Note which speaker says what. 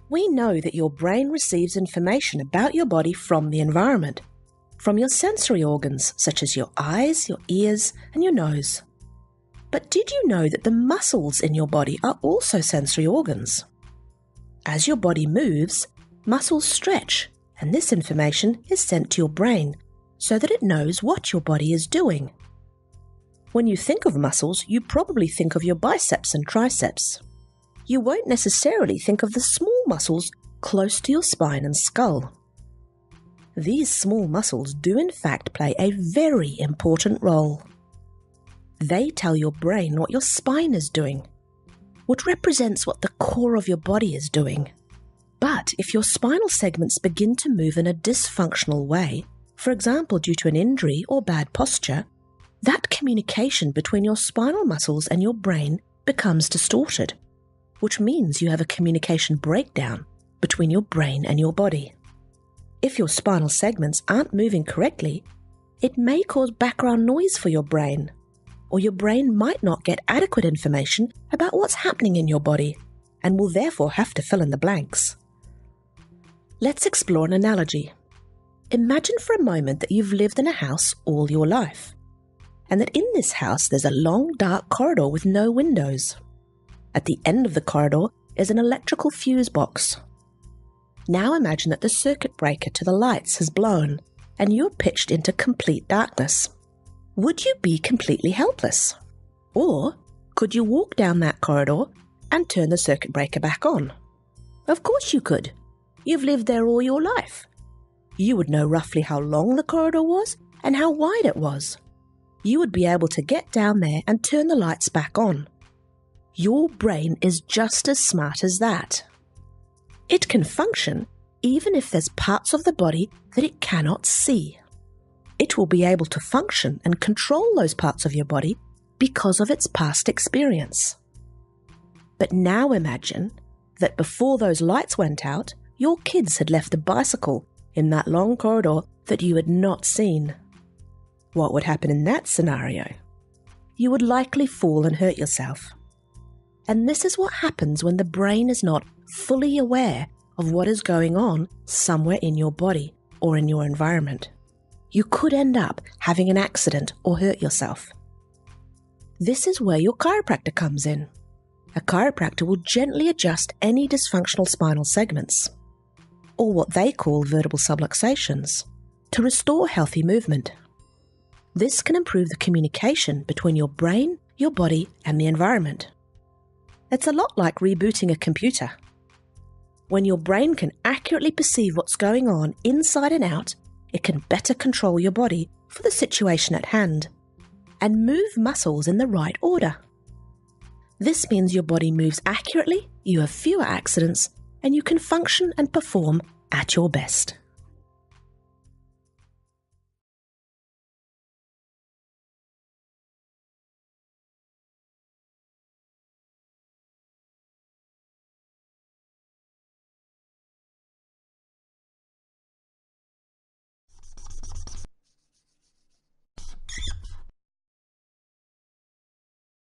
Speaker 1: We know that your brain receives information about your body from the environment, from your sensory organs such as your eyes, your ears, and your nose. But did you know that the muscles in your body are also sensory organs? As your body moves, muscles stretch, and this information is sent to your brain so that it knows what your body is doing. When you think of muscles, you probably think of your biceps and triceps. You won't necessarily think of the small muscles close to your spine and skull. These small muscles do in fact play a very important role. They tell your brain what your spine is doing, which represents what the core of your body is doing. But if your spinal segments begin to move in a dysfunctional way, for example due to an injury or bad posture, that communication between your spinal muscles and your brain becomes distorted, which means you have a communication breakdown between your brain and your body. If your spinal segments aren't moving correctly, it may cause background noise for your brain, or your brain might not get adequate information about what's happening in your body, and will therefore have to fill in the blanks. Let's explore an analogy. Imagine for a moment that you've lived in a house all your life, and that in this house there's a long dark corridor with no windows. At the end of the corridor is an electrical fuse box. Now imagine that the circuit breaker to the lights has blown and you're pitched into complete darkness. Would you be completely helpless? Or could you walk down that corridor and turn the circuit breaker back on? Of course you could. You've lived there all your life. You would know roughly how long the corridor was and how wide it was. You would be able to get down there and turn the lights back on. Your brain is just as smart as that. It can function even if there's parts of the body that it cannot see. It will be able to function and control those parts of your body because of its past experience. But now imagine that before those lights went out, your kids had left a bicycle in that long corridor that you had not seen. What would happen in that scenario? You would likely fall and hurt yourself. And this is what happens when the brain is not fully aware of what is going on somewhere in your body or in your environment. You could end up having an accident or hurt yourself. This is where your chiropractor comes in. A chiropractor will gently adjust any dysfunctional spinal segments, or what they call vertebral subluxations, to restore healthy movement. This can improve the communication between your brain, your body, and the environment. It's a lot like rebooting a computer. When your brain can accurately perceive what's going on inside and out, it can better control your body for the situation at hand and move muscles in the right order. This means your body moves accurately, you have fewer accidents, and you can function and perform at your best.